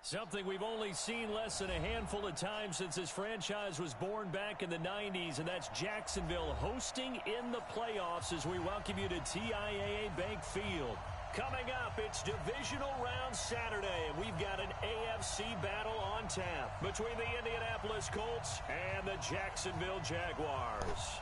Something we've only seen less than a handful of times since this franchise was born back in the 90s, and that's Jacksonville hosting in the playoffs as we welcome you to TIAA Bank Field. Coming up, it's Divisional Round Saturday, and we've got an AFC battle on tap between the Indianapolis Colts and the Jacksonville Jaguars.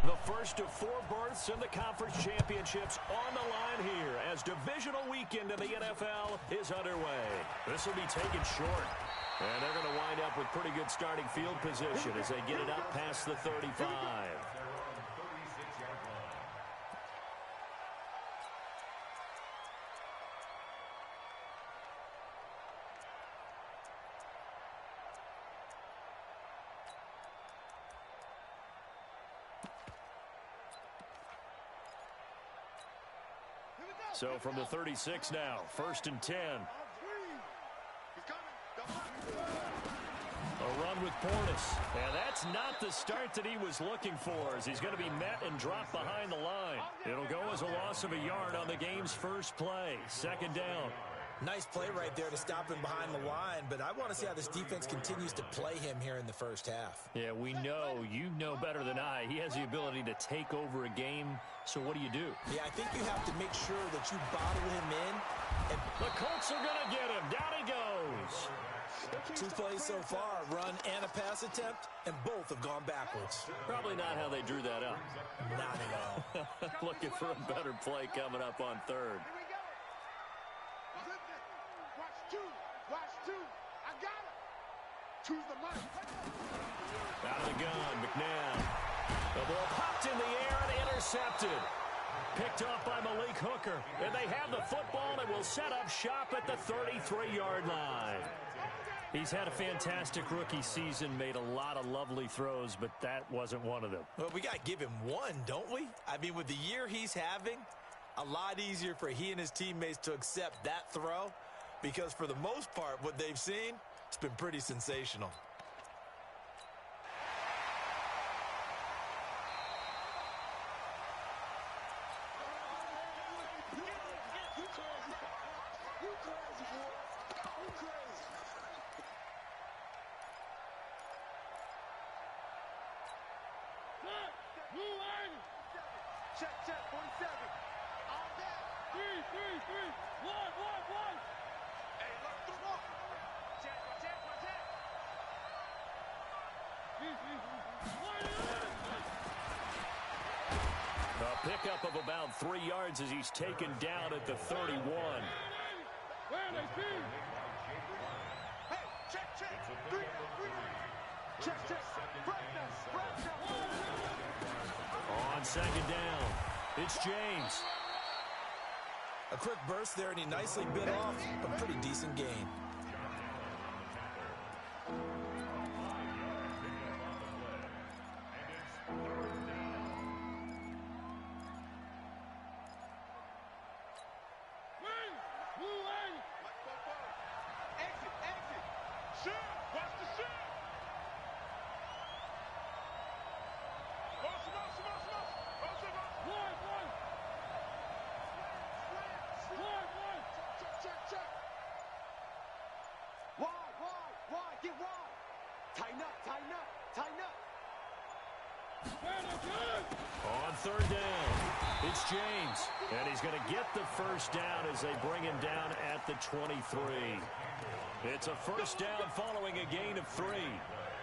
The first of 4 berths in the conference championships on the line here as divisional weekend in the NFL is underway. This will be taken short, and they're going to wind up with pretty good starting field position as they get it up past the 35. So from the 36 now, 1st and 10. A run with Portis. And that's not the start that he was looking for, as he's going to be met and dropped behind the line. It'll go as a loss of a yard on the game's first play. 2nd down. Nice play right there to stop him behind the line, but I want to see how this defense continues to play him here in the first half. Yeah, we know, you know better than I, he has the ability to take over a game, so what do you do? Yeah, I think you have to make sure that you bottle him in. And the Colts are going to get him. Down he goes. 2 plays so far, run and a pass attempt, and both have gone backwards. Probably not how they drew that up. Not at all. Looking for a better play coming up on 3rd. Watch two. I got it. Choose the money. Out of the gun, McNabb. The ball popped in the air and intercepted. Picked off by Malik Hooker. And they have the football and will set up shop at the 33-yard line. He's had a fantastic rookie season, made a lot of lovely throws, but that wasn't one of them. Well, we got to give him one, don't we? I mean, with the year he's having, a lot easier for he and his teammates to accept that throw. Because for the most part, what they've seen, it's been pretty sensational. Check, 47. All that. 3, 1. Hey, look the ball. Check. A pickup of about 3 yards as he's taken down at the 31. Hey, check. 3. Check. On 2nd down, it's James. A quick burst there, and he nicely bit off a pretty decent gain. Exit. Shoot. Watch the shoot. Check. Wide. Get wide. Tighten up. On 3rd down, it's James. And he's going to get the first down as they bring him down at the 23. It's a first down following a gain of 3.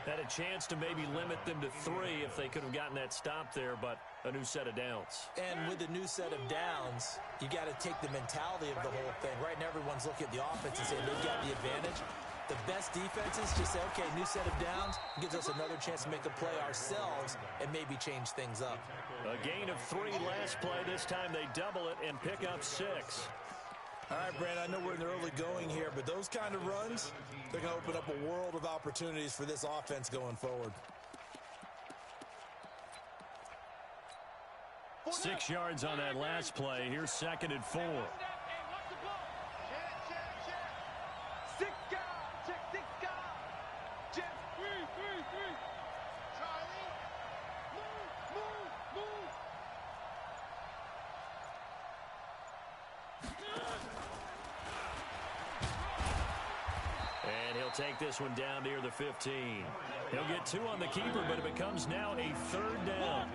Had a chance to maybe limit them to 3 if they could have gotten that stop there, but a new set of downs. And with a new set of downs, you got to take the mentality of the whole thing. Right now, everyone's looking at the offense and saying they've got the advantage. The best defenses just say, okay, new set of downs, gives us another chance to make a play ourselves and maybe change things up. A gain of 3 last play. This time they double it and pick up 6. All right, Brandon, I know we're in the early going here, but those kind of runs, they're going to open up a world of opportunities for this offense going forward. 6 yards on that last play. Here's 2nd and 4. And he'll take this one down near the 15. He'll get 2 on the keeper, but it becomes now a 3rd down.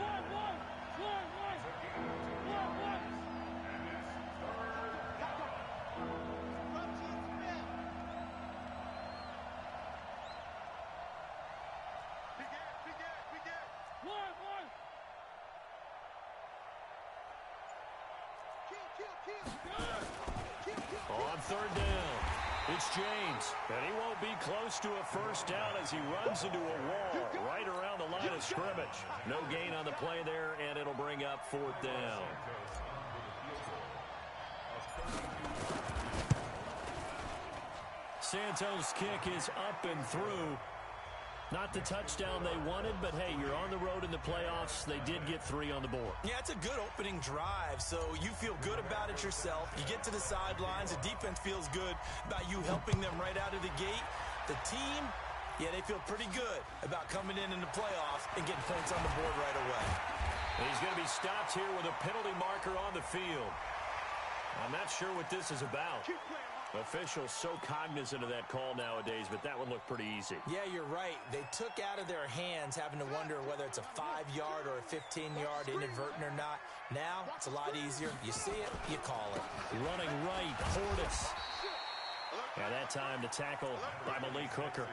On 3rd down, it's James, and he won't be close to a 1st down as he runs into a wall right around the line of scrimmage. No gain on the play there, and it'll bring up 4th down. Santos' kick is up and through. Not the touchdown they wanted, but hey, you're on the road in the playoffs. They did get 3 on the board. Yeah, it's a good opening drive, so you feel good about it yourself. You get to the sidelines. The defense feels good about you helping them right out of the gate. The team, yeah, they feel pretty good about coming in the playoffs and getting points on the board right away. And he's going to be stopped here with a penalty marker on the field. I'm not sure what this is about. Officials so cognizant of that call nowadays, but that one looked pretty easy. Yeah, you're right. They took out of their hands having to wonder whether it's a 5-yard or a 15-yard inadvertent or not. Now, it's a lot easier. You see it, you call it. Running right, Portis. And that time to tackle by Malik Hooker.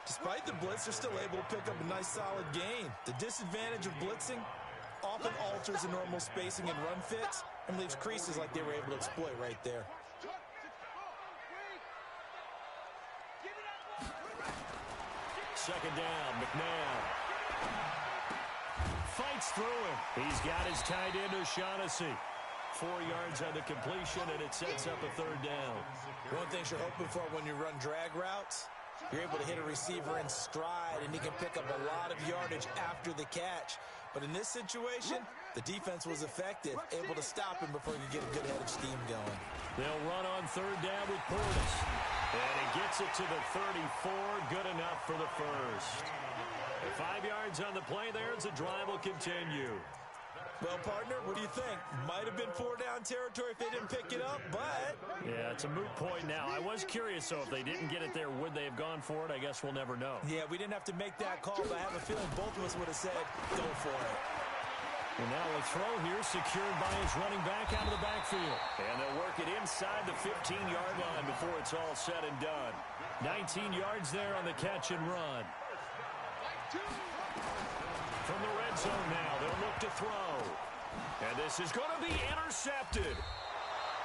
Despite the blitz, they're still able to pick up a nice, solid gain. The disadvantage of blitzing often alters the normal spacing and run fits and leaves creases like they were able to exploit right there. 2nd down, McNabb. Fights through him. He's got his tight end, O'Shaughnessy. 4 yards on the completion, and it sets up a 3rd down. One thing you're hoping for when you run drag routes, you're able to hit a receiver in stride, and he can pick up a lot of yardage after the catch. But in this situation, the defense was effective, able to stop him before you get a good head of steam going. They'll run on 3rd down with Portis. And he gets it to the 34, good enough for the 1st. 5 yards on the play there as the drive will continue. Well, partner, what do you think? Might have been 4-down territory if they didn't pick it up, but... Yeah, it's a moot point now. I was curious, so if they didn't get it there, would they have gone for it? I guess we'll never know. Yeah, we didn't have to make that call, but I have a feeling both of us would have said, go for it. And now a throw here secured by his running back out of the backfield. And they'll work it inside the 15-yard line before it's all said and done. 19 yards there on the catch and run. From the red zone now, they'll look to throw. And this is going to be intercepted.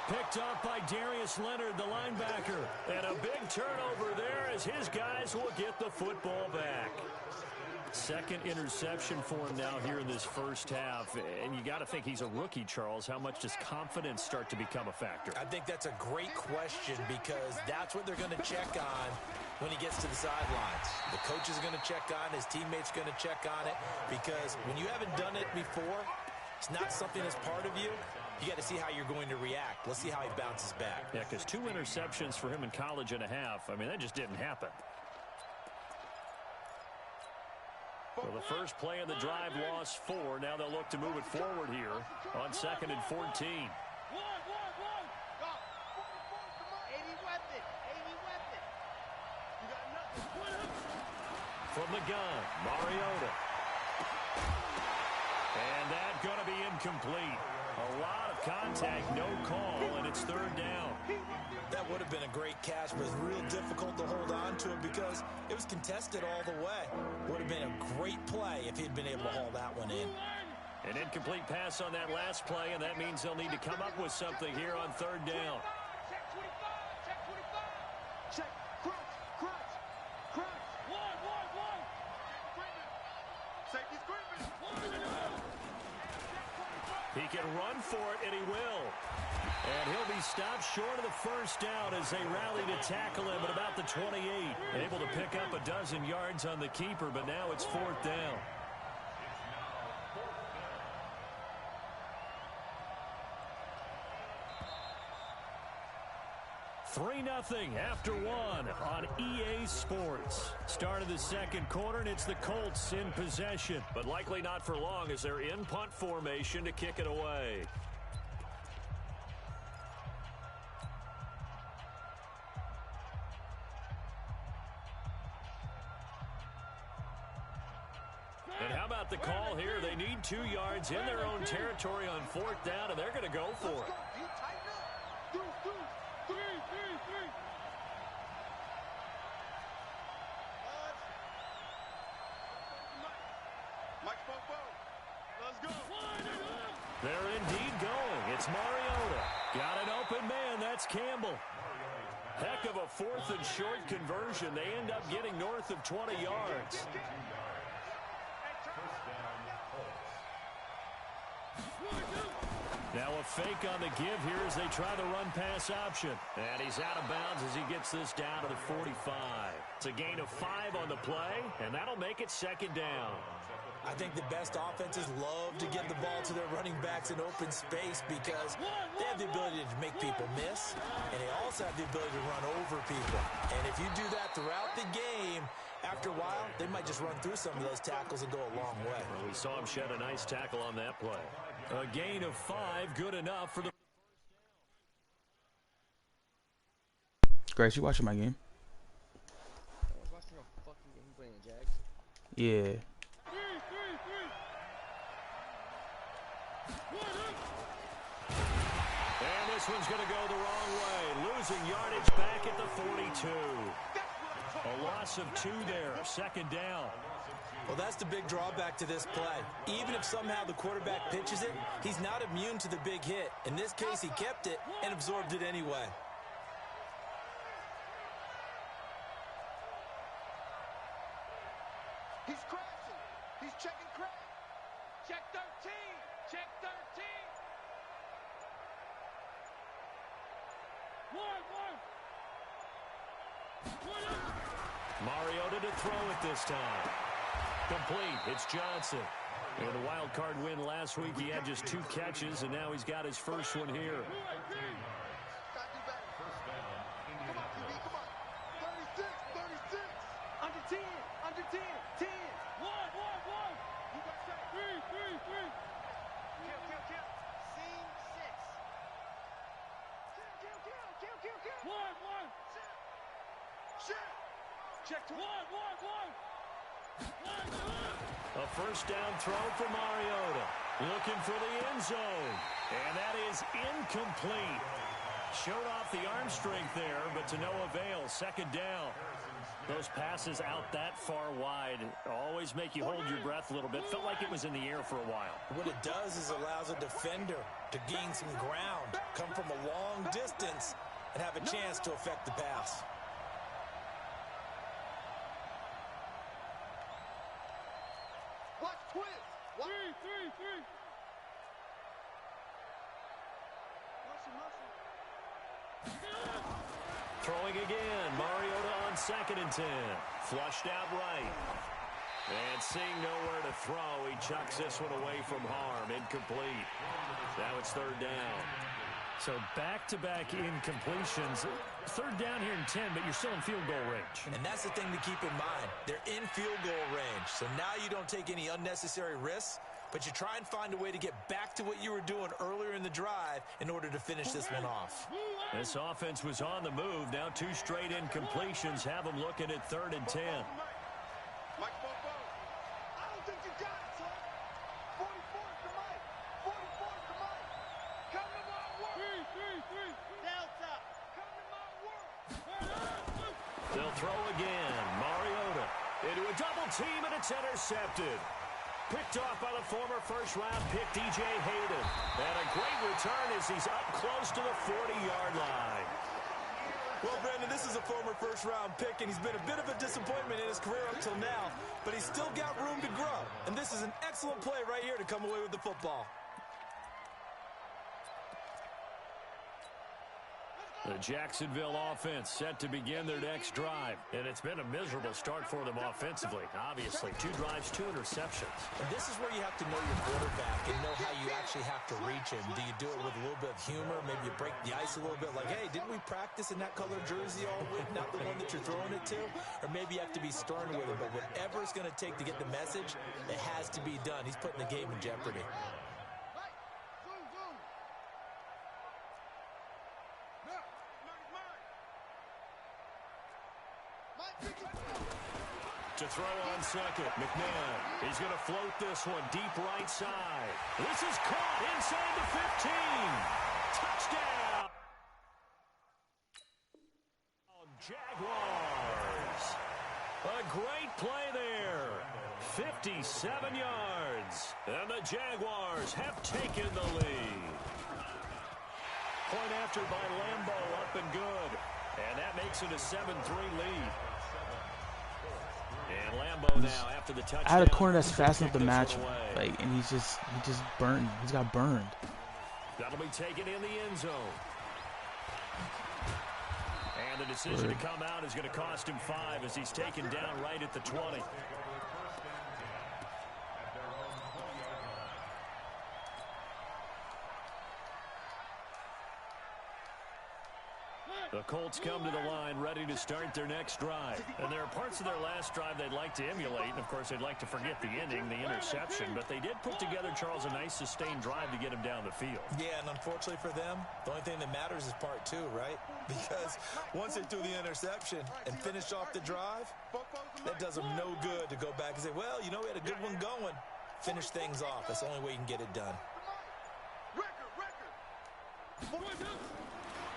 Picked off by Darius Leonard, the linebacker. And a big turnover there as his guys will get the football back. 2nd interception for him now here in this 1st half. And you got to think he's a rookie, Charles. How much does confidence start to become a factor? I think that's a great question because that's what they're going to check on when he gets to the sidelines. The coach is going to check on, his teammates are going to check on it because when you haven't done it before, it's not something that's part of you. You got to see how you're going to react. Let's see how he bounces back. Yeah, because 2 interceptions for him in college and a half. I mean, that just didn't happen. So the first play of the drive lost 4. Now they'll look to move it forward here on 2nd and 14. From the gun, Mariota. And that's going to be incomplete. A lot of contact, no call, and it's 3rd down. That would have been a great catch, but it's real difficult to hold on to it because it was contested all the way. Would have been a great play if he'd been able to haul that one in. An incomplete pass on that last play, and that means they'll need to come up with something here on 3rd down. He can run for it, and he will. And he'll be stopped short of the first down as they rally to tackle him at about the 28. Able to pick up a dozen yards on the keeper, but now it's 4th down. $3-0 after 1 on EA Sports. Start of the second quarter, and it's the Colts in possession. But likely not for long as they're in punt formation to kick it away. And how about the call here? They need 2 yards in their own territory on 4th down, and they're going to go for it. They're indeed going. It's Mariota. Got an open man. That's Campbell. Heck of a 4th and short conversion. They end up getting north of 20 yards. Now a fake on the give here as they try the run-pass option. And he's out of bounds as he gets this down to the 45. It's a gain of 5 on the play, and that'll make it 2nd down. I think the best offenses love to give the ball to their running backs in open space because they have the ability to make people miss, and they also have the ability to run over people. And if you do that throughout the game, after a while, they might just run through some of those tackles and go a long way. Well, we saw him shed a nice tackle on that play. A gain of 5, good enough for the... Grace, you watching my game? I was watching a fucking game playing the JAX. Yeah. And this one's going to go the wrong way. Losing yardage back at the 42. A loss of 2 there. 2nd down. Well, that's the big drawback to this play. Even if somehow the quarterback pitches it, he's not immune to the big hit. In this case, he kept it and absorbed it anyway. He's crashing. He's checking crash. Check 13. Check 13. Mariota to throw it this time. Complete. It's Johnson. And the wild card win last week, he had just 2 catches, and now he's got his first one here. Come on, QB, come on. 36. Under 10. Under 10. 10. 1. You got that. 3. Kill. Scene 6. Kill. 1. Shit. Check 1. A first down throw for Mariota. Looking for the end zone. And that is incomplete. Showed off the arm strength there, but to no avail. 2nd down. Those passes out that far wide always make you hold your breath a little bit. Felt like it was in the air for a while. What it does is allows a defender to gain some ground, come from a long distance, and have a chance to affect the pass. Watch twist. 3. Throwing again. Mariota on 2nd and 10. Flushed out right. And seeing nowhere to throw, he chucks this one away from harm. Incomplete. Now it's 3rd down. So back-to-back incompletions. 3rd down here in 10, but you're still in field goal range. And that's the thing to keep in mind. They're in field goal range. So now you don't take any unnecessary risks, but you try and find a way to get back to what you were doing earlier in the drive in order to finish this one off. This offense was on the move. Now 2 straight incompletions have them looking at 3rd and 10. Mike Bobo. I don't think you got it, son. 44 to Mike. 44 to Mike. Come to my work. 3. Delta. Come to my work. They'll throw again. Mariota into a double team, and it's intercepted. Picked off by the former first-round pick, DJ Hayden. And a great return as he's up close to the 40-yard line. Well, Brandon, this is a former first-round pick, and he's been a bit of a disappointment in his career up till now, but he's still got room to grow. And this is an excellent play right here to come away with the football. The Jacksonville offense set to begin their next drive. And it's been a miserable start for them offensively. Obviously, 2 drives, 2 interceptions. And this is where you have to know your quarterback and know how you actually have to reach him. Do you do it with a little bit of humor? Maybe you break the ice a little bit like, hey, didn't we practice in that color jersey all week, not the one that you're throwing it to? Or maybe you have to be stern with him. But whatever it's going to take to get the message, it has to be done. He's putting the game in jeopardy. To throw on second, McNabb. He's going to float this one deep right side. This is caught inside the 15. Touchdown. Jaguars. A great play there. 57 yards. And the Jaguars have taken the lead. Point after by Lambeau, up and good. And that makes it a 7-3 lead. And Lambeau now after the touchdown. I had a corner that's fast enough to match, like, and he just burned. He's got burned. That'll be taken in the end zone. And the decision to come out is going to cost him 5 as he's taken down right at the 20. The Colts come to the line ready to start their next drive. And there are parts of their last drive they'd like to emulate. And, of course, they'd like to forget the ending, the interception. But they did put together, Charles, a nice sustained drive to get him down the field. Yeah, and unfortunately for them, the only thing that matters is part 2, right? Because once they threw the interception and finished off the drive, that does them no good to go back and say, well, you know, we had a good one going. Finish things off. That's the only way you can get it done.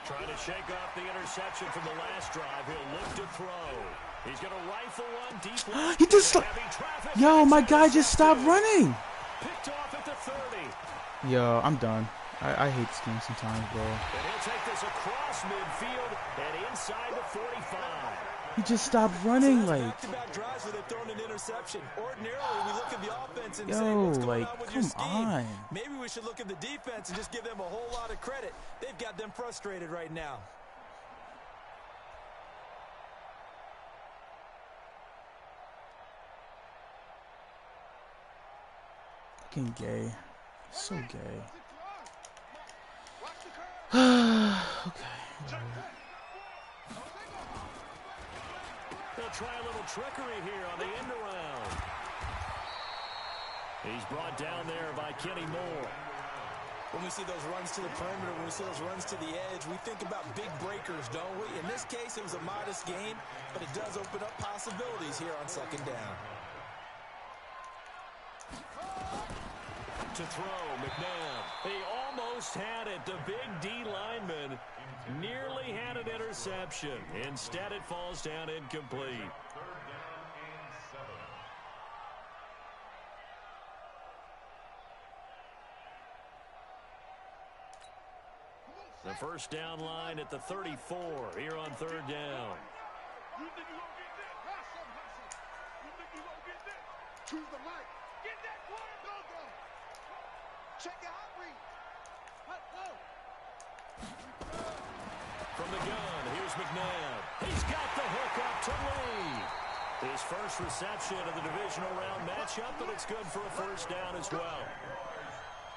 Trying to shake off the interception from the last drive. He'll look to throw. He's going to rifle one deep left. He just Yo, my guy just stopped running. Picked off at the 30. Yo, I'm done. I hate this game sometimes, bro. And he'll take this across midfield and inside the 45. He just stopped running, so like. Back-to-back drives where they've thrown an interception. Ordinarily, we look at the offense and say, Yo, what's going like, on with your come scheme? on. Maybe we should look at the defense and just give them a whole lot of credit. They've got them frustrated right now. Fucking gay. So gay. Okay. They'll try a little trickery here on the end around. He's brought down there by Kenny Moore. When we see those runs to the perimeter, when we see those runs to the edge, we think about big breakers, don't we? In this case, it was a modest game, but it does open up possibilities here on second down. To throw, McNabb. He almost had it. The big D lineman nearly had an interception. Instead, it falls down incomplete. The first down line at the 34 here on third down. You think you're going to get that? Have some. You think you're going to get that? Choose the mic. Get that quarter. Go. Check your hot read. Go. From the gun, here's McNabb. He's got the hook up to lead. His first reception of the divisional round matchup, but it's good for a first down as well.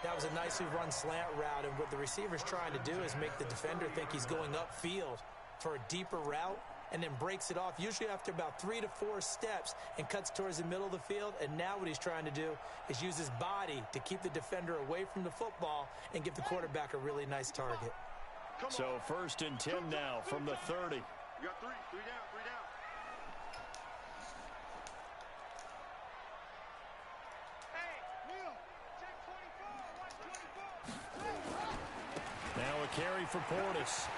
That was a nicely run slant route, and what the receiver's trying to do is make the defender think he's going upfield for a deeper route and then breaks it off, usually after about 3 to 4 steps, and cuts towards the middle of the field. And now what he's trying to do is use his body to keep the defender away from the football and give the quarterback a really nice target. So first and 10 now from the 30. You got 3 down. Now a carry for Portis.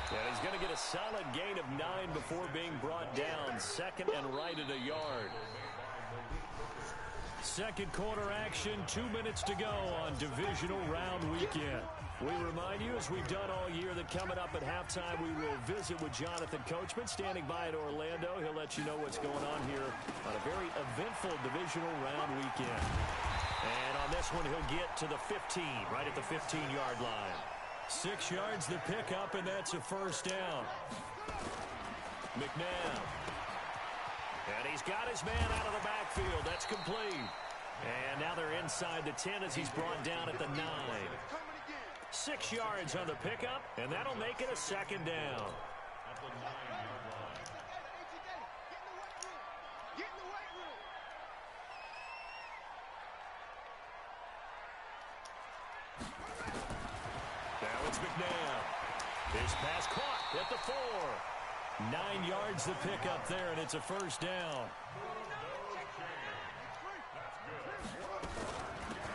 And he's going to get a solid gain of 9 before being brought down. Second and right at a yard. Second quarter action, 2 minutes to go on divisional round weekend. We remind you, as we've done all year, that coming up at halftime, we will visit with Jonathan Coachman, standing by in Orlando. He'll let you know what's going on here on a very eventful divisional round weekend. And on this one, he'll get to the 15, right at the 15-yard line. 6 yards the pickup, and that's a first down. McNabb. And he's got his man out of the backfield. That's complete. And now they're inside the 10 as he's brought down at the 9. 6 yards on the pickup, and that'll make it a second down. Now it's McNabb. His pass caught at the 4. 9 yards the pickup there, and it's a first down.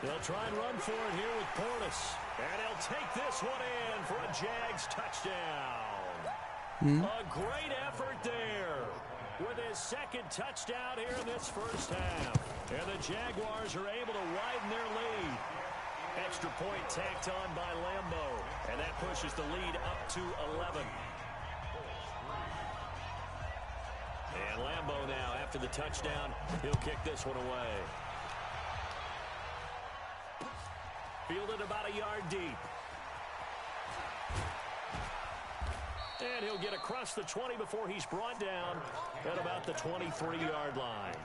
They'll try and run for it here with Portis. And he'll take this one in for a Jags touchdown. A great effort there with his second touchdown here in this first half. And the Jaguars are able to widen their lead. Extra point tacked on by Lambo. And that pushes the lead up to 11. And Lambo now, after the touchdown, he'll kick this one away. Fielded about a yard deep. And he'll get across the 20 before he's brought down at about the 23-yard line.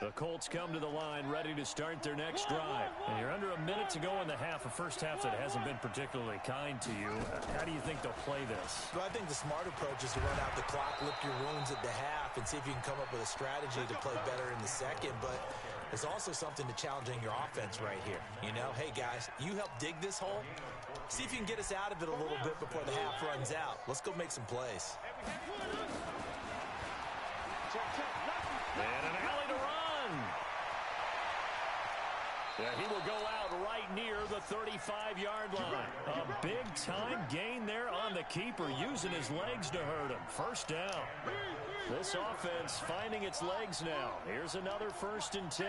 The Colts come to the line ready to start their next drive. And you're under a minute to go in the half, a first half that hasn't been particularly kind to you. How do you think they'll play this? Well, I think the smart approach is to run out the clock, lick your wounds at the half, and see if you can come up with a strategy to play better in the second. But there's also something to challenging your offense right here. You know, hey, guys, you help dig this hole. See if you can get us out of it a little bit before the half runs out. Let's go make some plays. And an alley to run. Yeah, he will go out right near the 35-yard line. A big-time gain there on the keeper, using his legs to hurt him. First down. This offense finding its legs now. Here's another 1st and 10.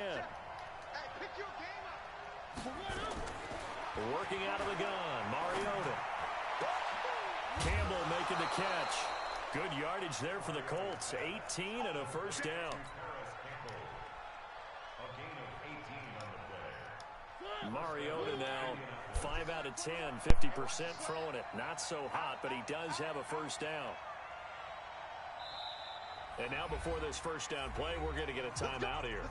Working out of the gun, Mariota. Campbell making the catch. Good yardage there for the Colts. 18 and a first down. Mariota now 5 out of 10, 50% throwing it. Not so hot, but he does have a first down. And now before this first down play, we're going to get a timeout here,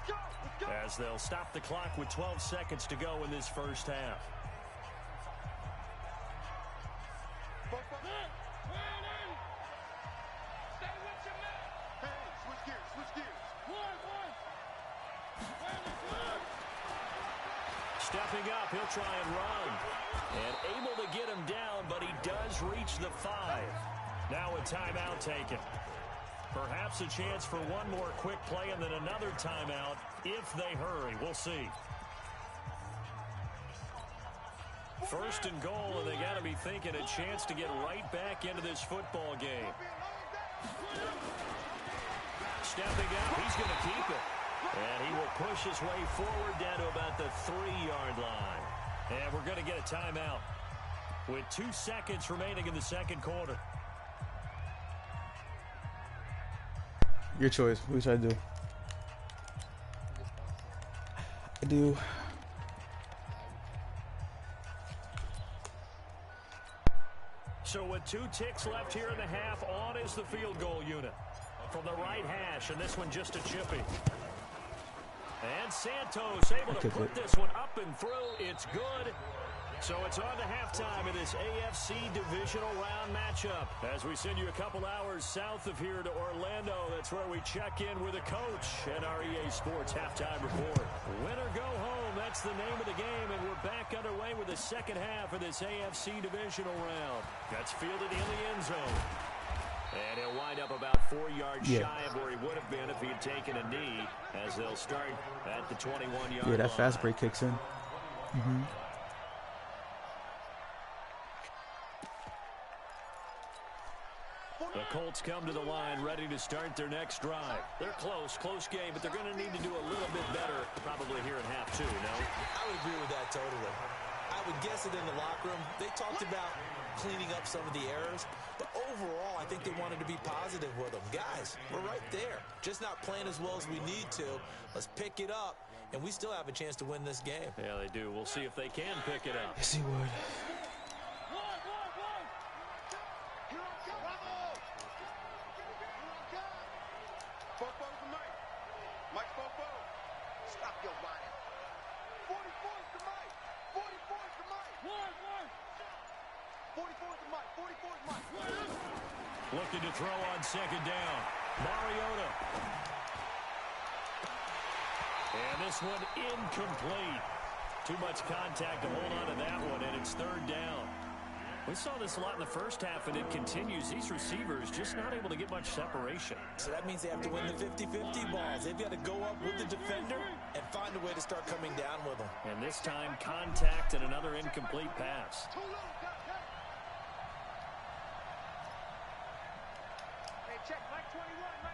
as they'll stop the clock with 12 seconds to go in this first half. Stepping up, he'll try and run. And able to get him down, but he does reach the 5. Now a timeout taken. Perhaps a chance for one more quick play and then another timeout if they hurry. We'll see. 1st and goal, and they got to be thinking a chance to get right back into this football game. Stepping up, he's going to keep it. And he will push his way forward down to about the 3-yard line. And we're going to get a timeout with 2 seconds remaining in the second quarter. Your choice. What should I do? I do. So with 2 ticks left here in the half, on is the field goal unit. From the right hash, and this one just a chippy. And Santos able to put this one up and through. It's good. So it's on to halftime in this AFC divisional round matchup. As we send you a couple hours south of here to Orlando, that's where we check in with a coach and our EA Sports halftime report. Win or go home, that's the name of the game, and we're back underway with the second half of this AFC divisional round. That's fielded in the end zone. And he'll wind up about 4 yards shy of where he would have been if he had taken a knee, as they'll start at the 21-yard line. Yeah, that fast break kicks in. The Colts come to the line ready to start their next drive. They're close game, but they're going to need to do a little bit better probably here in half two, no? I would agree with that totally. I would guess it in the locker room. They talked about cleaning up some of the errors, but overall, I think they wanted to be positive with them. Guys, we're right there. Just not playing as well as we need to. Let's pick it up, and we still have a chance to win this game. Yeah, they do. We'll see if they can pick it up. Yes, he would. Looking to throw on second down. Mariota. And this one incomplete. Too much contact to hold on to that one, and it's third down. We saw this a lot in the first half, and it continues. These receivers just not able to get much separation. So that means they have to win the 50-50 balls. They've got to go up with the defender and find a way to start coming down with them. And this time, contact and another incomplete pass. Check, Mike 21, Mike.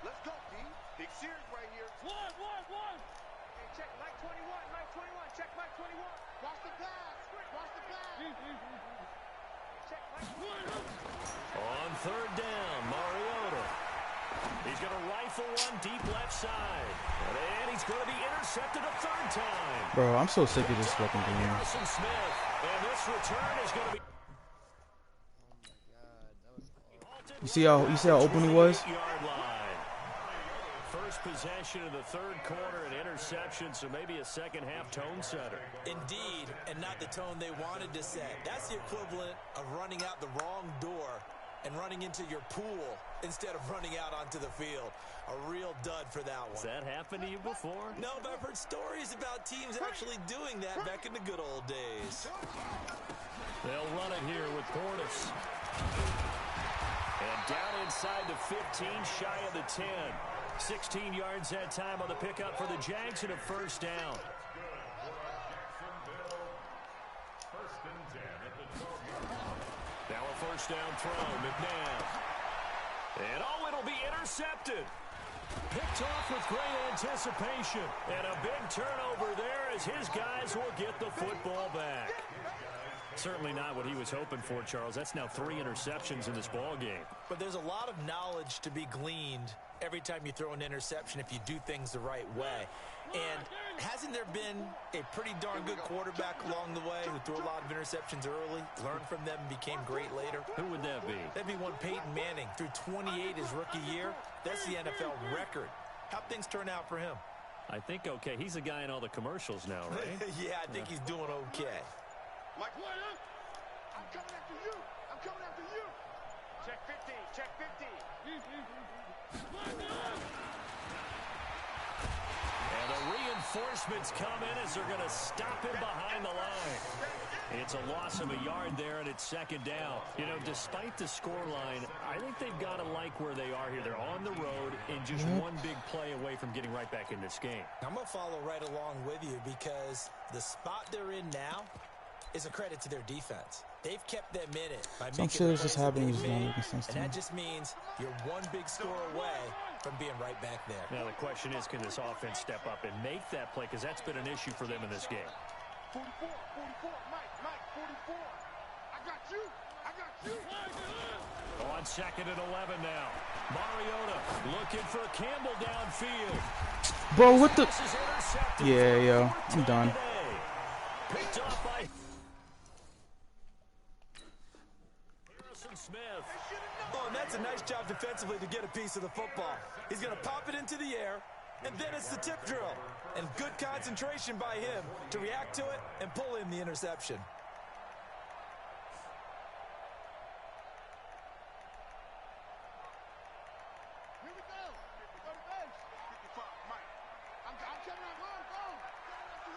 Let's go, D. Big series right here. Hey, check, Mike 21, Mike 21. Check, Mike 21. Watch the pass. Check, Mike 21. On third down, Mariota. He's going to rifle one deep left side. And he's going to be intercepted a third time. Bro, I'm so sick of this fucking game. Harrison Smith. And this return is going to be... You see how open he was? First possession of the third quarter, an interception, so maybe a second half tone setter. Indeed, and not the tone they wanted to set. That's the equivalent of running out the wrong door and running into your pool instead of running out onto the field. A real dud for that one. Has that happened to you before? No, but I've heard stories about teams actually doing that back in the good old days. They'll run it here with Portis. And down inside the 15, shy of the 10. 16 yards that time on the pickup for the Jags and a first down. Now a first down throw, McNabb. And it'll be intercepted. Picked off with great anticipation. And a big turnover there as his guys will get the football back. Certainly not what he was hoping for, Charles. That's now 3 interceptions in this ball game. But there's a lot of knowledge to be gleaned every time you throw an interception if you do things the right way. And hasn't there been a pretty darn good quarterback along the way who threw a lot of interceptions early, learned from them, and became great later? Who would that be? That'd be one Peyton Manning. Threw 28 his rookie year. That's the NFL record. How'd things turn out for him? I think okay. He's a guy in all the commercials now, right? Yeah, I think he's doing okay. Mike, I'm coming after you. I'm coming after you. Check 50. Check 50. And the reinforcements come in as they're going to stop him behind the line. It's a loss of a yard there, and it's second down. You know, despite the scoreline, I think they've got to like where they are here. They're on the road and just one big play away from getting right back in this game. I'm going to follow right along with you because the spot they're in now is a credit to their defense. They've kept them in it by Some making shit is just plays that happening. they've made, and And that just means you're one big score away from being right back there. Now the question is, can this offense step up and make that play? Because that's been an issue for them in this game. 44, Mike, 44. I got you. On second and 11 now. Mariota looking for Campbell downfield. Bro, what the? This is intercepted. Yeah, yo, I'm done. Picked off by Harrison Smith. Oh, and that's a nice job defensively to get a piece of the football. He's going to pop it into the air, and then it's the tip drill. And good concentration by him to react to it and pull in the interception. Here we go. Go to base. 55, Mike. I'm coming after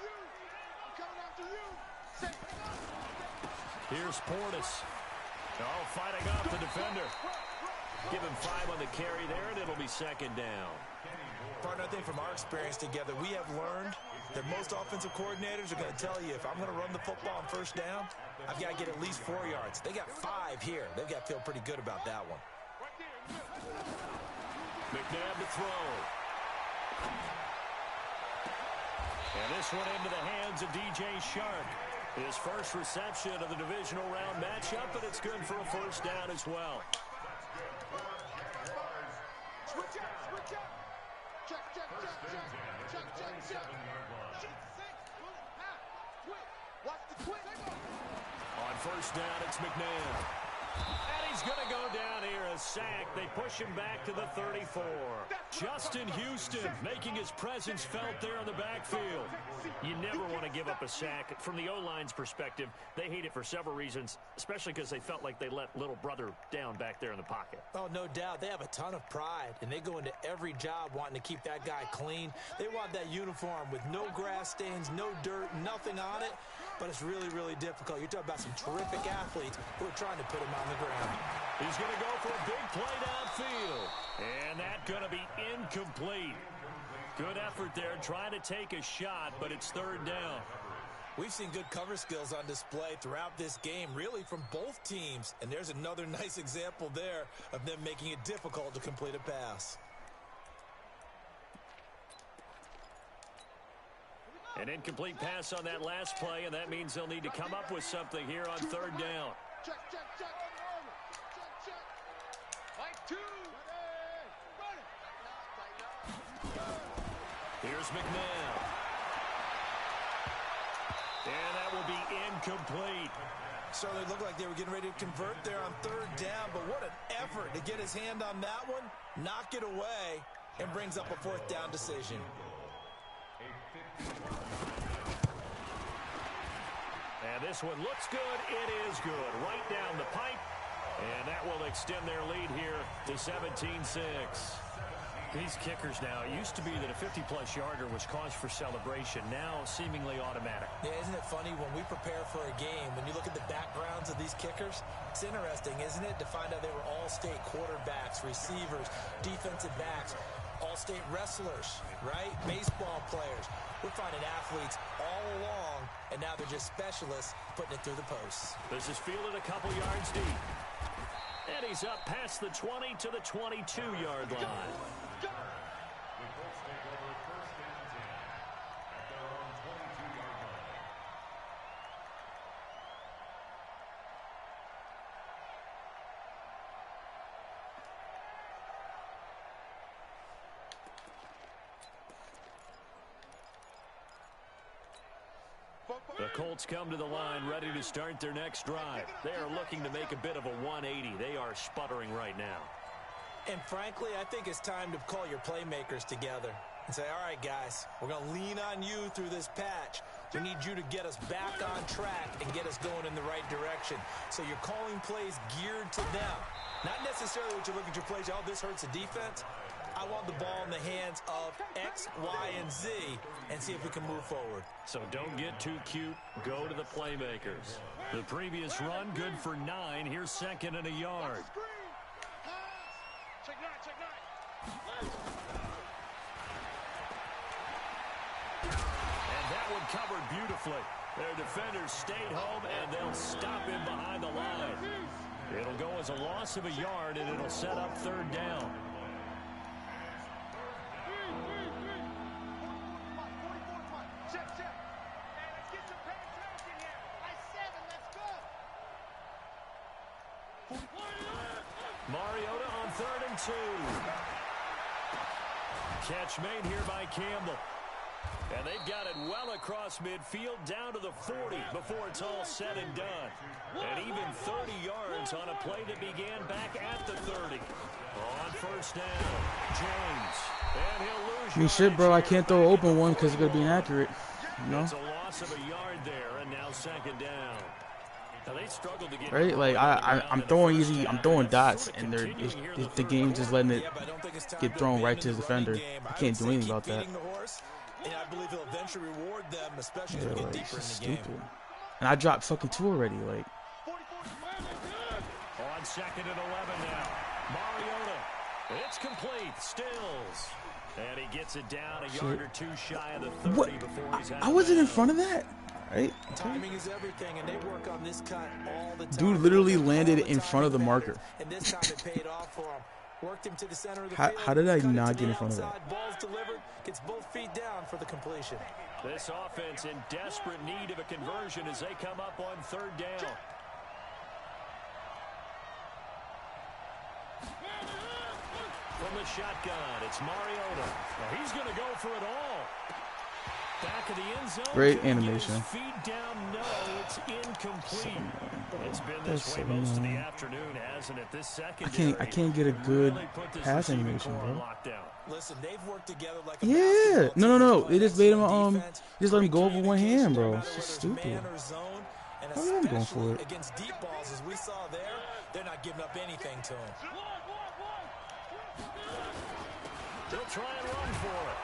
you. I'm coming after you. Say, Here's Portis. Oh, fighting off the defender. Give him 5 on the carry there, and it'll be second down. Partner, I think from our experience together, we have learned that most offensive coordinators are going to tell you, if I'm going to run the football on first down, I've got to get at least 4 yards. They got 5 here. They've got to feel pretty good about that one. McNabb to throw. And this one into the hands of DJ Shark. His first reception of the divisional round matchup, but it's good for a first down as well. Switch up, switch up. Check, check, check, check. Check, check, check. Watch the twist. On first down, it's McNabb. And he's going to go down here, a sack. They push him back to the 34. Justin Houston making his presence felt there in the backfield. You never want to give up a sack. From the O-line's perspective, they hate it for several reasons, especially because they felt like they let little brother down back there in the pocket. Oh, no doubt. They have a ton of pride, and they go into every job wanting to keep that guy clean. They want that uniform with no grass stains, no dirt, nothing on it. But it's really, really difficult. You're talking about some terrific athletes who are trying to put him on the ground. He's going to go for a big play downfield. And that's going to be incomplete. Good effort there, trying to take a shot, but it's third down. We've seen good cover skills on display throughout this game, really from both teams. And there's another nice example there of them making it difficult to complete a pass. An incomplete pass on that last play, and that means they'll need to come up with something here on third down. Check, check, check. Check, check. Fight 2. Here's McNabb. And that will be incomplete. So they looked like they were getting ready to convert there on third down, but what an effort to get his hand on that one, knock it away, and brings up a fourth down decision. And this one looks good. It is good. Right down the pipe. And that will extend their lead here to 17-6. These kickers now, it used to be that a 50-plus yarder was cause for celebration. Now seemingly automatic. Yeah, isn't it funny when we prepare for a game, when you look at the backgrounds of these kickers, it's interesting, isn't it, to find out they were all-state quarterbacks, receivers, defensive backs, all-state wrestlers, right? Baseball players. We're finding athletes all along, and now they're just specialists putting it through the posts. This is fielded a couple yards deep. And he's up past the 20 to the 22-yard line. The Colts come to the line ready to start their next drive. They are looking to make a bit of a 180. They are sputtering right now. And frankly, I think it's time to call your playmakers together and say, all right, guys, we're going to lean on you through this patch. We need you to get us back on track and get us going in the right direction. So you're calling plays geared to them. Not necessarily what you look at your plays, oh, this hurts the defense. I want the ball in the hands of X, Y, and Z and see if we can move forward. So don't get too cute. Go to the playmakers. The previous run, good for 9. Here's second and a yard. Check 9, check 9. And that one covered beautifully. Their defenders stayed home, and they'll stop him behind the line. It'll go as a loss of a yard, and it'll set up third down. Mariota on 3rd and 2. Catch made here by Campbell. And they've got it well across midfield down to the 40 before it's all said and done. And even 30 yards on a play that began back at the 30. On first down, James. And he'll lose. I mean, shit, bro, I can't throw an open one because it's going to be inaccurate. You know? It's a loss of a yard there, and now second down. Now they struggled to get right, like I'm throwing easy, I'm throwing dots, and the game just letting it get thrown right to the defender. I can't do anything about that. And I believe he'll eventually reward them, especially as we get deeper in the game. And I dropped fucking 2 already, like. On second and 11 now. Mariota. It's complete. Stills. And he gets it down a yard or two shy of the 30 What? before he's out. I wasn't in front of that. Right? Timing is everything, and they work on this cut all the time. Dude literally landed in front of the marker. And this time it paid off for him. Worked him to the center of the How field. did I Cut it not to get the in front of that? outside. Ball's delivered. Gets both feet down for the completion. This offense in desperate need of a conversion as they come up on third down. From the shotgun, it's Mariota. Now he's going to go for it all. Back of the end zone. Great animation. Feet down, no, it's incomplete. It's been this way most of the afternoon, hasn't it? This secondary. I can't get a good pass animation, bro. Listen, they've worked together like a Yeah. No. They just made him defense. just let him go over one hand, bro. It's Whether just it's stupid. man or zone, and Oh, yeah, I'm going especially for it. against deep balls, as we saw there, they're not giving up anything to him. They'll try and run for it.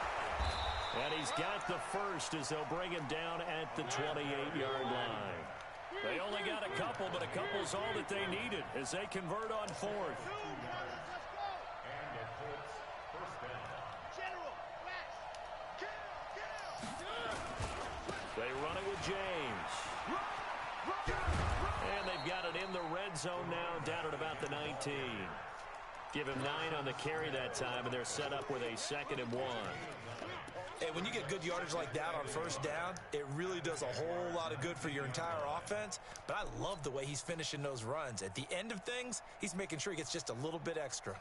And he's got the first as they'll bring him down at the 28-yard line. They only got a couple, but a couple's all that they needed as they convert on fourth. They run it with James. And they've got it in the red zone now, down at about the 19. Give him 9 on the carry that time, and they're set up with a 2nd and 1. Hey, when you get good yardage like that on first down, it really does a whole lot of good for your entire offense. But I love the way he's finishing those runs. At the end of things, he's making sure he gets just a little bit extra.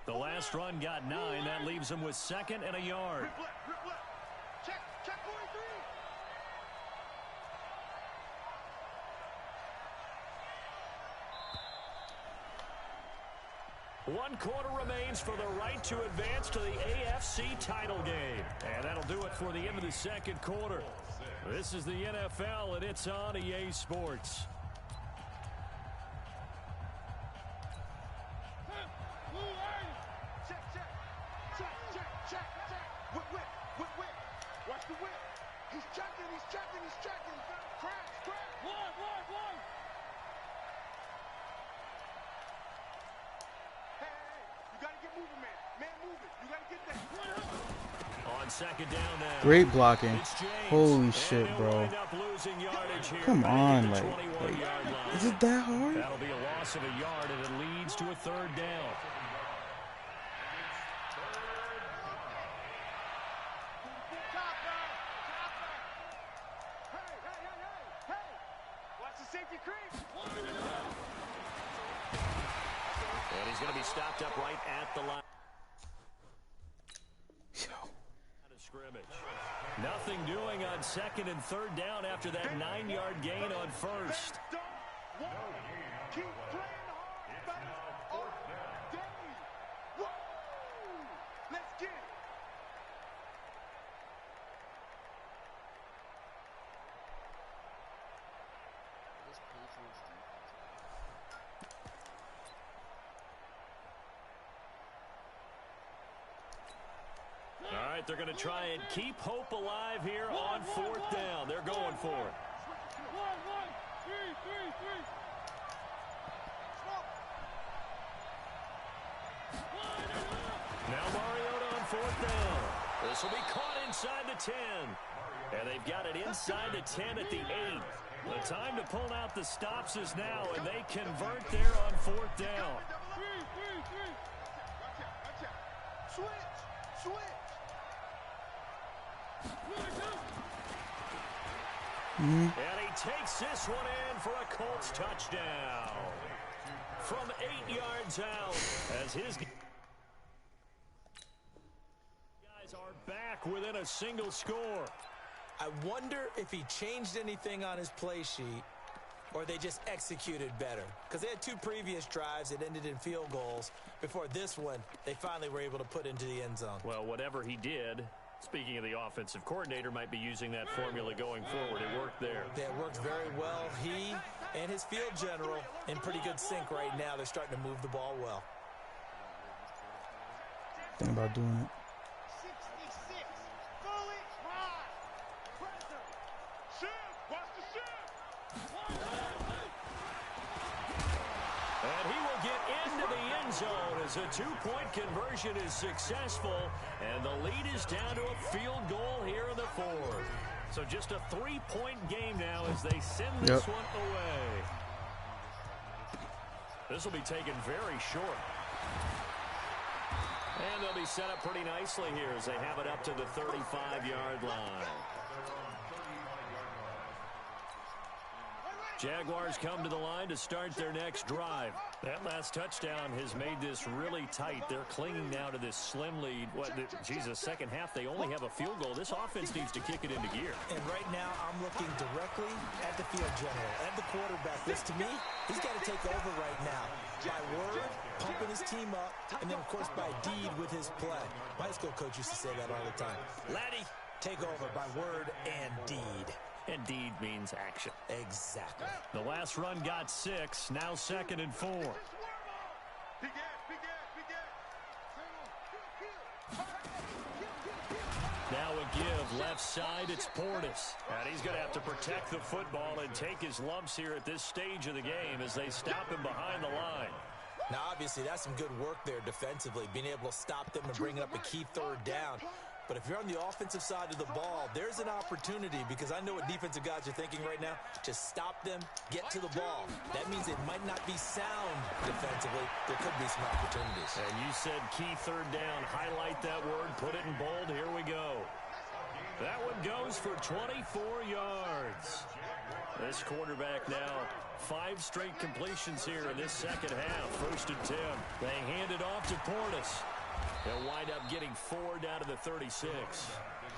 The last run got 9. That leaves him with 2nd and a yard. Check 43. One quarter remains for the right to advance to the AFC title game. And that'll do it for the end of the second quarter. This is the NFL, and it's on EA Sports. Check. Whip. Watch the whip. He's checking. Crack. One. Hey, you got to get moving, man. Man, move it. You got to get that. On second down now. Great blocking. It's James. Holy shit, And bro. he'll wind up losing yardage here Come back on, at the like 21-yard line. is it that hard? That'll be a loss of a yard, and it leads to a third down. Watch the safety creep. And he's going to be stopped up right at the line. Out of scrimmage. Nothing doing on 2nd and 3rd down after that 9-yard gain on first. Keep playing hard all day. Woo! Let's get it. This Patriots defense. All right, they're going to try and keep hope alive here on 4th down. They're going for it. Now Mariota on 4th down. This will be caught inside the 10. And they've got it inside the 10 at the 8. The time to pull out the stops is now, and they convert there on 4th down. Switch. And he takes this one in for a Colts touchdown. From 8 yards out as his guys are back within a single score. I wonder if he changed anything on his play sheet or they just executed better. Because they had 2 previous drives that ended in field goals. Before this one, they finally were able to put into the end zone. Well, whatever he did, speaking of the offensive coordinator, might be using that formula going forward. It worked there. Yeah, it worked very well. He and his field general in pretty good sync right now. They're starting to move the ball well. Think about doing it. 66. Fully ride. Pressure. Shift. Watch the shift. And he will get into the end zone as a two-point conversion is successful. And the lead is down to a field goal here in the fourth. So just a 3-point game now as they send this one away. This will be taken very short. And they'll be set up pretty nicely here as they have it up to the 35-yard line. Jaguars come to the line to start their next drive. That last touchdown has made this really tight. They're clinging now to this slim lead. Jesus, second half, they only have a field goal. This offense needs to kick it into gear. And right now, I'm looking directly at the field general, at the quarterback. This, to me, he's got to take over right now. By word, pumping his team up, and then, of course, by deed with his play. My high school coach used to say that all the time. Laddie, take over by word and deed. And deed means action. Exactly. The last run got 6, now 2nd and 4. Now a give, left side, it's Portis. And he's going to have to protect the football and take his lumps here at this stage of the game as they stop him behind the line. Now, obviously, that's some good work there defensively, being able to stop them and bring up a key third down. But if you're on the offensive side of the ball, there's an opportunity because I know what defensive guys are thinking right now. Just stop them, get to the ball. That means it might not be sound defensively. There could be some opportunities. And you said key third down. Highlight that word. Put it in bold. Here we go. That one goes for 24 yards. This quarterback now 5 straight completions here in this second half. 1st and 10. They hand it off to Portis. They'll wind up getting 4 down to the 36.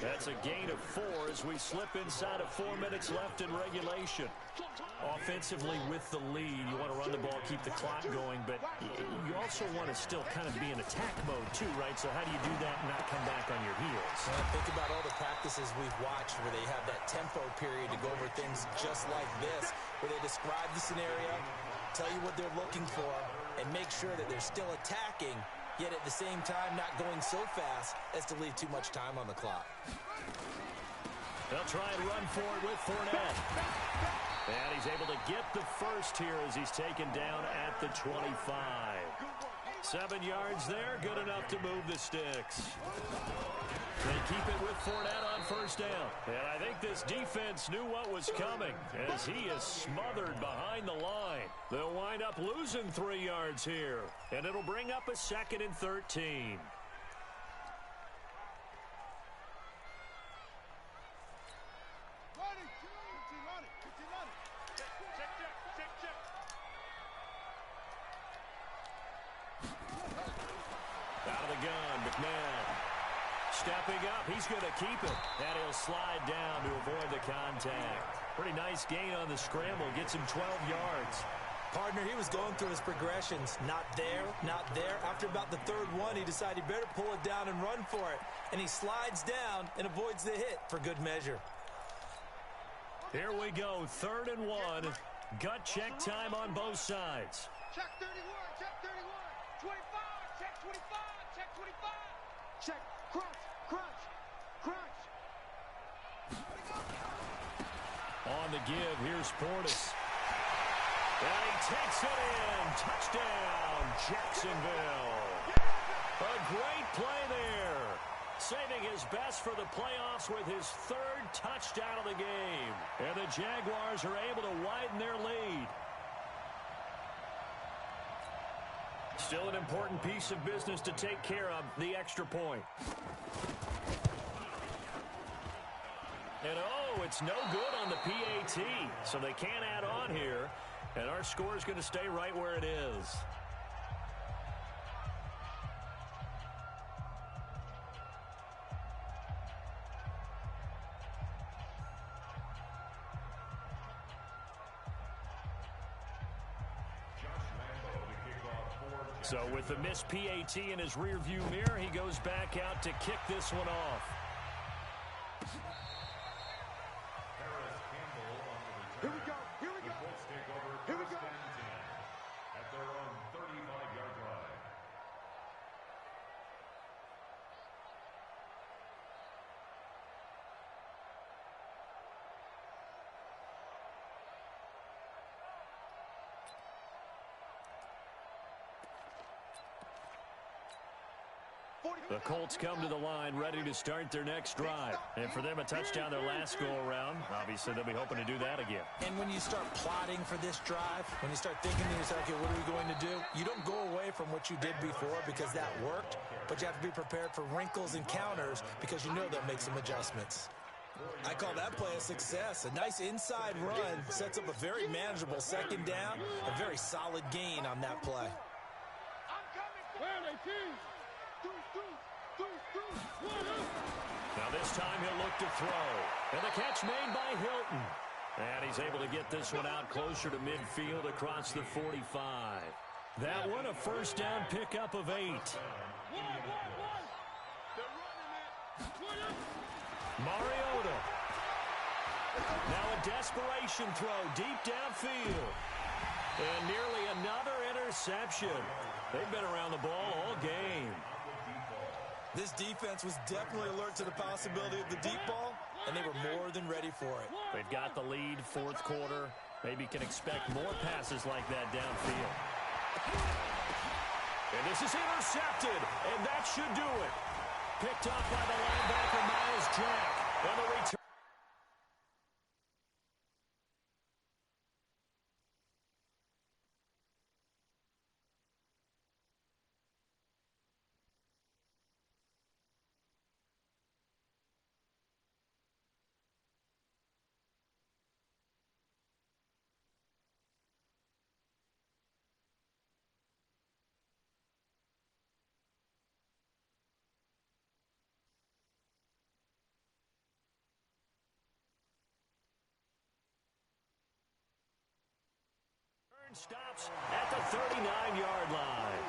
That's a gain of 4 as we slip inside of 4 minutes left in regulation. Offensively with the lead, you want to run the ball, keep the clock going, but you also want to still kind of be in attack mode too, right? So how do you do that and not come back on your heels? Well, think about all the practices we've watched where they have that tempo period to go over things just like this, where they describe the scenario, tell you what they're looking for, and make sure that they're still attacking, yet at the same time not going so fast as to leave too much time on the clock. They'll try and run for it with Fournette. And he's able to get the first here as he's taken down at the 25. 7 yards there, good enough to move the sticks. They keep it with Fournette on 1st down. And I think this defense knew what was coming as he is smothered behind the line. They'll wind up losing 3 yards here. And it'll bring up a 2nd and 13. Out of the gun, McMahon. Stepping up, he's going to keep it. And he'll slide down to avoid the contact. Pretty nice gain on the scramble. Gets him 12 yards. Partner, he was going through his progressions. Not there, not there. After about the 3rd one, he decided he better pull it down and run for it. And he slides down and avoids the hit for good measure. Here we go, 3rd and 1. Gut check time on both sides. Check 31, check 31, 25, check 25, check 25. Check, crunch, crunch, crunch. On the give, here's Portis. And he takes it in. Touchdown, Jacksonville. A great play there. Saving his best for the playoffs with his 3rd touchdown of the game. And the Jaguars are able to widen their lead. Still an important piece of business to take care of, the extra point. And oh, it's no good on the PAT, so they can't add on here. And our score is going to stay right where it is. So with the missed PAT in his rearview mirror, he goes back out to kick this one off. Here we go, here we go. Here we go. At their own 35-yard line. The Colts come to the line ready to start their next drive. And for them, a touchdown their last go-around. Obviously, they'll be hoping to do that again. And when you start plotting for this drive, when you start thinking to yourself, okay, what are we going to do? You don't go away from what you did before because that worked, but you have to be prepared for wrinkles and counters because you know they'll make some adjustments. I call that play a success. A nice inside run sets up a very manageable second down, a very solid gain on that play. Now this time he'll look to throw. And the catch made by Hilton. And he's able to get this one out closer to midfield across the 45. That one a first down pickup of 8. Mariota. Now a desperation throw deep downfield. And nearly another interception. They've been around the ball all game. This defense was definitely alert to the possibility of the deep ball, and they were more than ready for it. They've got the lead, fourth quarter. Maybe can expect more passes like that downfield. And this is intercepted, and that should do it. Picked off by the linebacker, Miles Jack. And the return. Stops at the 39-yard line.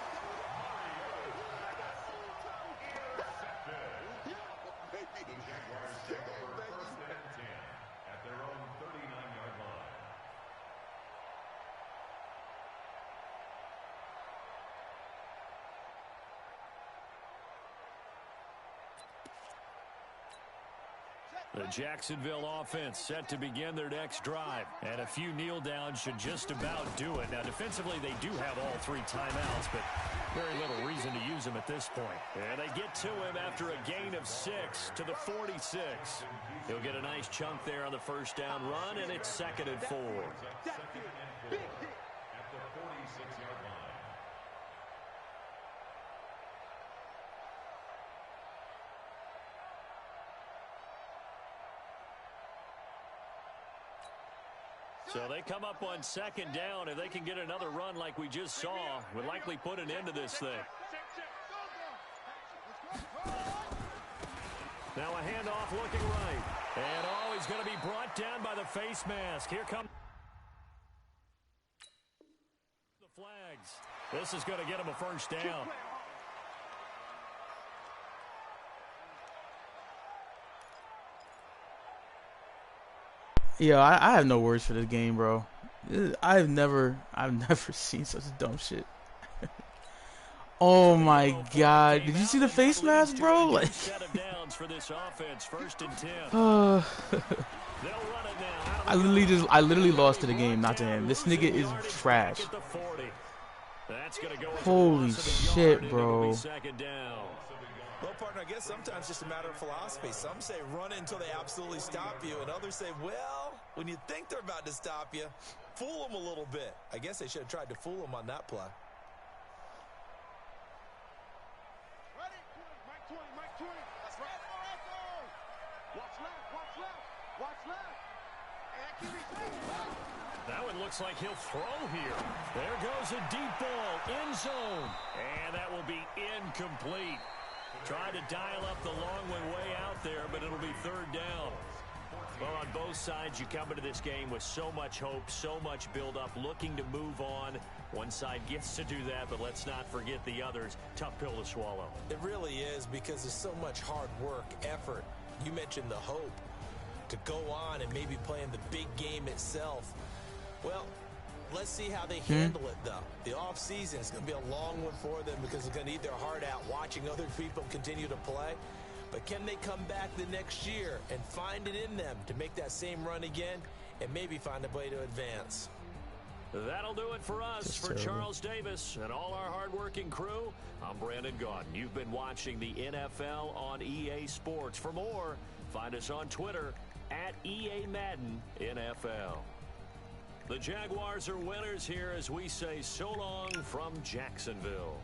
The Jaguars take over 1st and 10 at their own 39-yard line. The Jacksonville offense set to begin their next drive. And a few kneel downs should just about do it. Now, defensively, they do have all 3 timeouts, but very little reason to use them at this point. And they get to him after a gain of 6 to the 46. He'll get a nice chunk there on the first down run, and it's 2nd and 4. At the 46-yard line. So they come up on 2nd down. If they can get another run like we just saw, would likely put an end to this thing. Now a handoff looking right. And he's going to be brought down by the face mask. Here comes the flags. This is going to get him a first down. Yo, I have no words for this game, bro. I've never seen such dumb shit. Oh my god. Did you see the face mask, bro? Like I literally lost to the game, not to him. This nigga is trash. Holy shit, bro. Well, partner, I guess sometimes it's just a matter of philosophy. Some say run until they absolutely stop you, and others say, well, when you think they're about to stop you, fool them a little bit. I guess they should have tried to fool them on that play. Ready? Mike 20, Mike 20. That's right. Watch left, watch left, watch left. That one looks like he'll throw here. There goes a deep ball, end zone. And that will be incomplete. Try to dial up the long one way out there, but it'll be 3rd down. Well, on both sides, you come into this game with so much hope, so much build-up, looking to move on. One side gets to do that, but let's not forget the others. Tough pill to swallow. It really is, because there's so much hard work, effort. You mentioned the hope to go on and maybe play in the big game itself. Well, let's see how they handle it, though. The offseason is going to be a long one for them because they're going to eat their heart out watching other people continue to play. But can they come back the next year and find it in them to make that same run again and maybe find a way to advance? That'll do it for us. Just For terrible. Charles Davis and all our hardworking crew, I'm Brandon Gaudin. You've been watching the NFL on EA Sports. For more, find us on Twitter at EA Madden NFL. The Jaguars are winners here as we say so long from Jacksonville.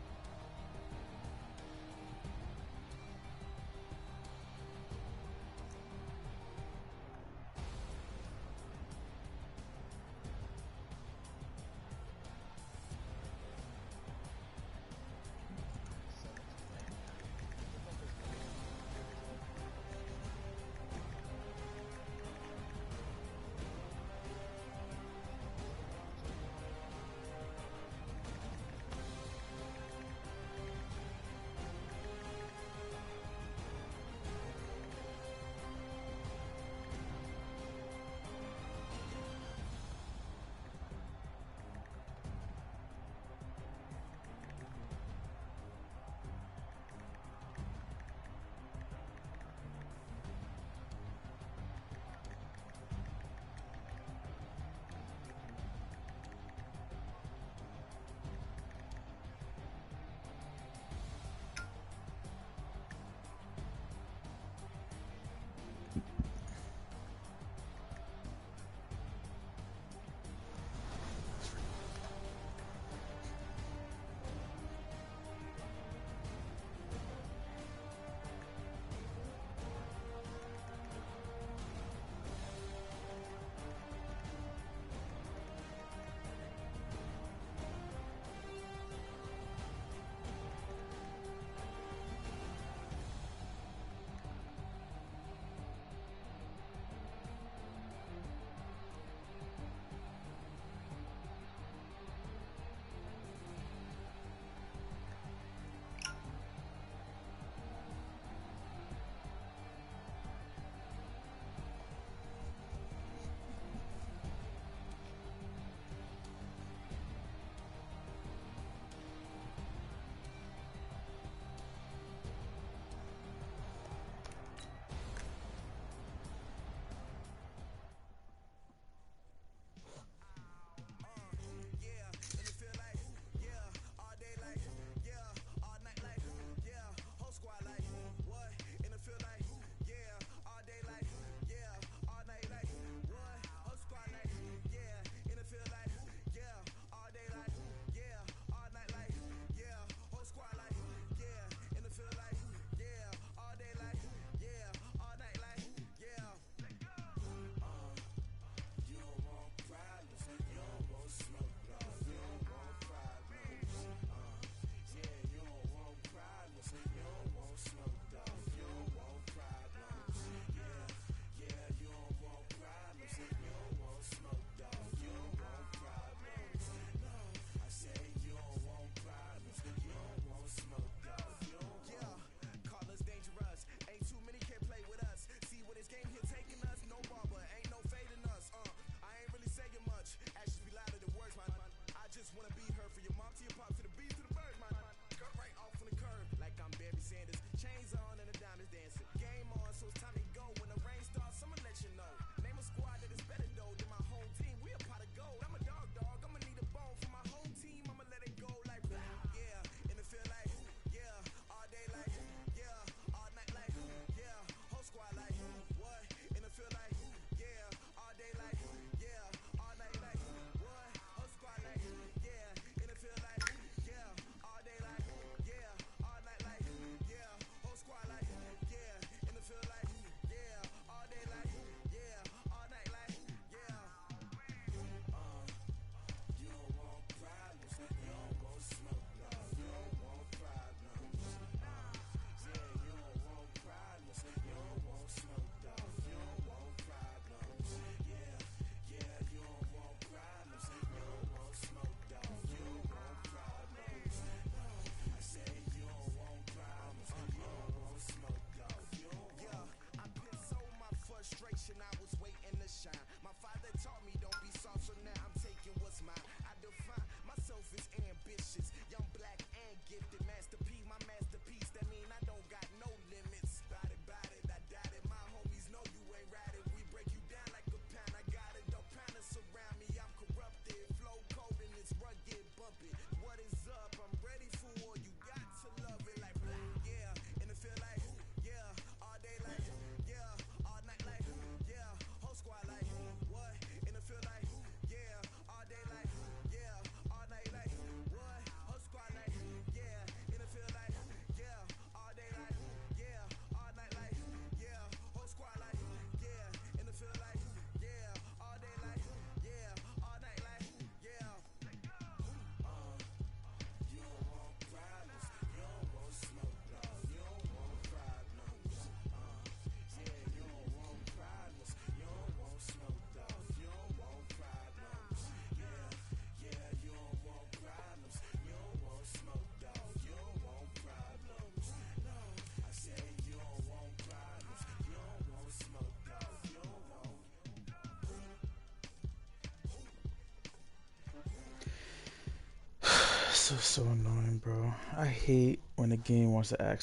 This is so annoying, bro. I hate when the game wants to act